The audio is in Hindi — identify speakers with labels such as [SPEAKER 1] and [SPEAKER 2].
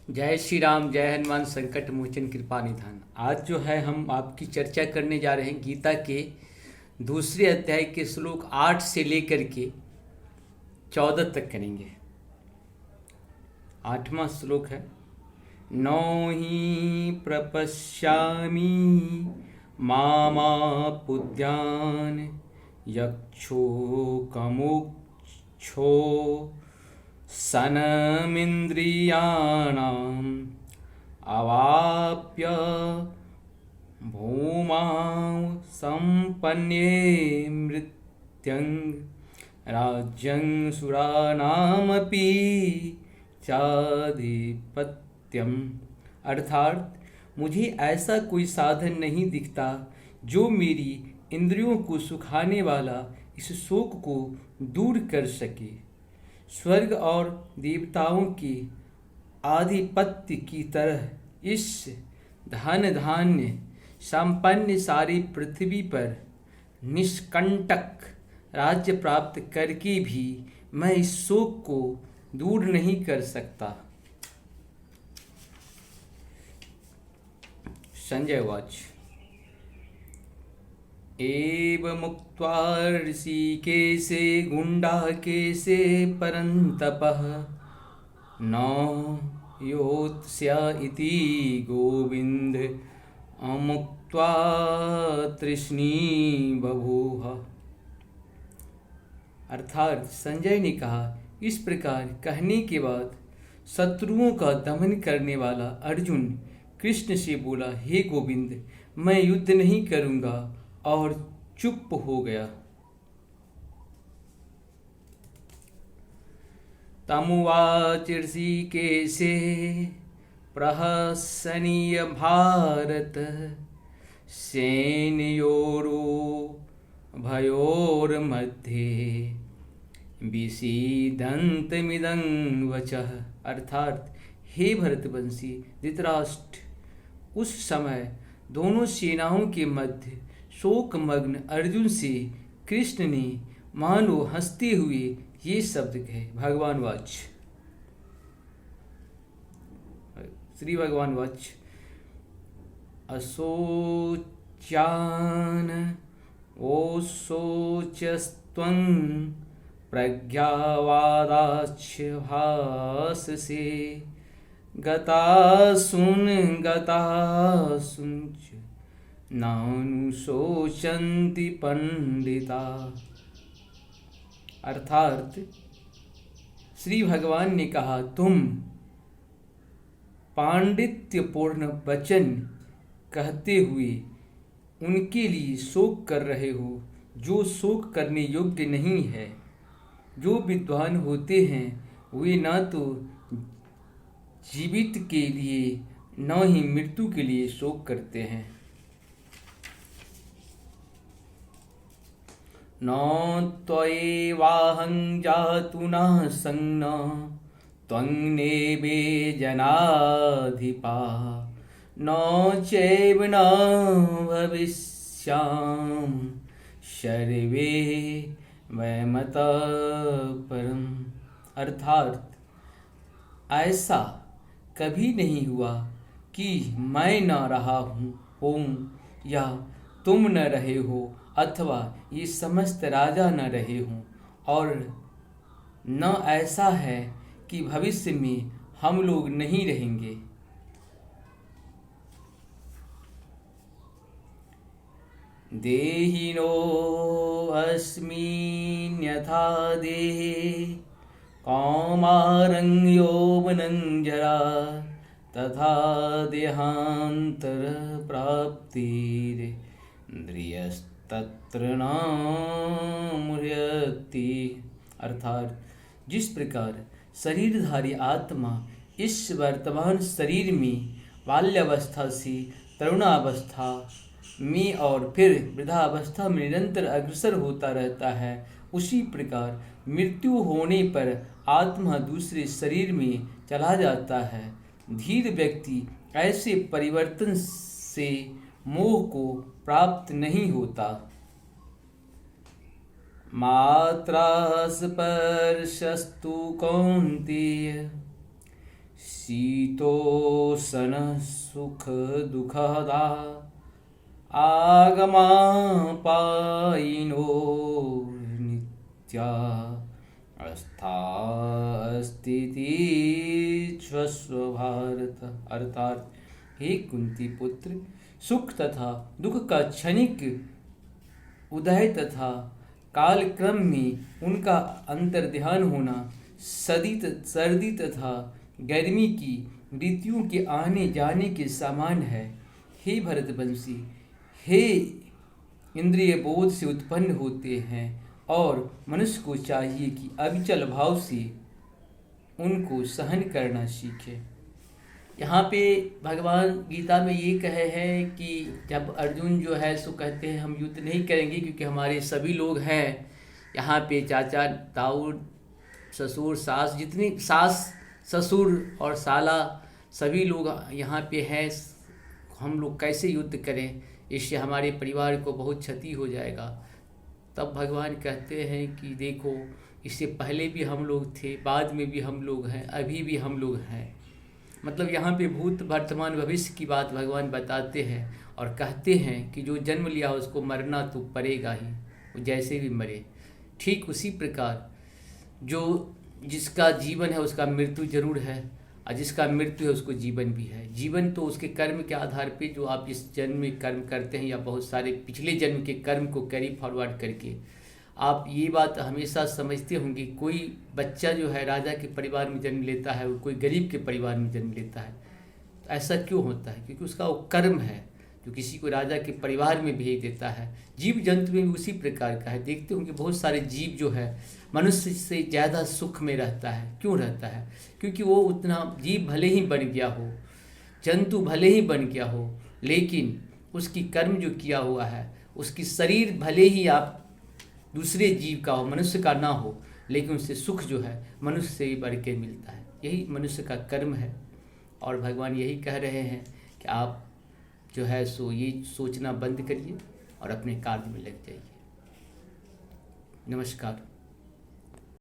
[SPEAKER 1] जय श्री राम, जय हनुमान संकट मोचन कृपा निधान। आज जो है हम आपकी चर्चा करने जा रहे हैं गीता के दूसरे अध्याय के श्लोक 8 से लेकर के 14 तक करेंगे। 8वां श्लोक है, नौ ही प्रपश्यामि मामापुद्यान यक्षो कमुक्षो सनमिन्द्रियाणाम् अवाप्य भूमां सम्पन्ये मृत्यंग राज्यं सुरानामपि चाधिपत्यम। अर्थात मुझे ऐसा कोई साधन नहीं दिखता जो मेरी इंद्रियों को सुखाने वाला इस शोक को दूर कर सके। स्वर्ग और देवताओं के आधिपत्य की तरह इस धन धान्य संपन्न सारी पृथ्वी पर निष्कंटक राज्य प्राप्त करके भी मैं इस शोक को दूर नहीं कर सकता। संजय वाच, एव मुक्त्वा ऋषिकेशे गुण्डाकेशे परन्तपः न योत्स्य इति गोविन्द अमुक्त्वा तृष्णी बभूव। अर्थात संजय ने कहा, इस प्रकार कहने के बाद शत्रुओं का दमन करने वाला अर्जुन कृष्ण से बोला, हे गोविंद, मैं युद्ध नहीं करूंगा, और चुप हो गया। तमुवाच ऋषिकेशे प्रहसनीय भारत सेनयोरो भयोर्मध्ये विषीदन्तमिदं वचः। अर्थात हे भरतवंशी धृतराष्ट्र, उस समय दोनों सेनाओं के मध्य शोकमग्न अर्जुन से कृष्ण ने मानो हंसते हुए ये शब्द कहे। भगवान वाच, श्री भगवान वाच, अशोच्यान ओशोचस्त्वं प्रज्ञावादाच्छ भाससे गतासुंच नानुशोचन्ति पंडिता। अर्थात श्री भगवान ने कहा, तुम पांडित्यपूर्ण वचन कहते हुए उनके लिए शोक कर रहे हो जो शोक करने योग्य नहीं है। जो विद्वान होते हैं वे न तो जीवित के लिए न ही मृत्यु के लिए शोक करते हैं। न त्वयेवाहं जातु न संज्ञ त्वं नेबे जनाधिपा न चैव न भविष्याम सर्वे वयमतः परम। अर्थात ऐसा कभी नहीं हुआ कि मैं न रहा हूँ या तुम न रहे हो, अथवा ये समस्त राजा न रहे हों, और न ऐसा है कि भविष्य में हम लोग नहीं रहेंगे। देहिनो अस्मिन्यथा देहे कौमारं यौवनं जरा तथा देहांतर प्राप्तिरिन्द्रियस्तत्र न मुह्यति। अर्थात जिस प्रकार शरीरधारी आत्मा इस वर्तमान शरीर में बाल्यावस्था से तरुणावस्था में और फिर वृद्धावस्था में निरंतर अग्रसर होता रहता है, उसी प्रकार मृत्यु होने पर आत्मा दूसरे शरीर में चला जाता है। धीर व्यक्ति ऐसे परिवर्तन से मोह को प्राप्त नहीं होता। मात्रा स्पर्शस्तु कौन्तेय शीतोषण सुख दुखदा आगमा पायिनो नित्या अस्थितिस्व भारत। अर्थात हे कुंती पुत्र, सुख तथा दुख का क्षणिक उदय तथा कालक्रम में उनका अंतर्ध्यान होना सर्दी तथा गर्मी की ऋतुओं के आने जाने के समान है। हे भरतवंशी, हे इंद्रिय बोध से उत्पन्न होते हैं और मनुष्य को चाहिए कि अविचल भाव से उनको सहन करना सीखे। यहाँ पे भगवान गीता में ये कहे हैं कि जब अर्जुन जो है सो कहते हैं हम युद्ध नहीं करेंगे क्योंकि हमारे सभी लोग हैं यहाँ पे, चाचा ताऊ ससुर सास, जितनी सास ससुर और साला सभी लोग यहाँ पे हैं, हम लोग कैसे युद्ध करें, इससे हमारे परिवार को बहुत क्षति हो जाएगा। तब भगवान कहते हैं कि देखो, इससे पहले भी हम लोग थे, बाद में भी हम लोग हैं, अभी भी हम लोग हैं। मतलब यहाँ पे भूत वर्तमान भविष्य की बात भगवान बताते हैं और कहते हैं कि जो जन्म लिया उसको मरना तो पड़ेगा ही, वो जैसे भी मरे। ठीक उसी प्रकार जो जिसका जीवन है उसका मृत्यु जरूर है, और जिसका मृत्यु है उसको जीवन भी है। जीवन तो उसके कर्म के आधार पे जो आप जिस जन्म में कर्म करते हैं या बहुत सारे पिछले जन्म के कर्म को कैरी फॉरवर्ड करके, आप ये बात हमेशा समझते होंगे, कोई बच्चा जो है राजा के परिवार में जन्म लेता है, वो कोई गरीब के परिवार में जन्म लेता है। तो ऐसा क्यों होता है? क्योंकि उसका वो कर्म है जो किसी को राजा के परिवार में भेज देता है। जीव जंतु में भी उसी प्रकार का है। देखते होंगे बहुत सारे जीव जो है मनुष्य से ज़्यादा सुख में रहता है। क्यों रहता है? क्योंकि वो उतना, जीव भले ही बन गया हो, जंतु भले ही बन गया हो, लेकिन उसकी कर्म जो किया हुआ है, उसकी शरीर भले ही आप दूसरे जीव का हो, मनुष्य का ना हो, लेकिन उससे सुख जो है मनुष्य से ही बढ़ के मिलता है। यही मनुष्य का कर्म है। और भगवान यही कह रहे हैं कि आप जो है सो ये सोचना बंद करिए और अपने कार्य में लग जाइए। नमस्कार।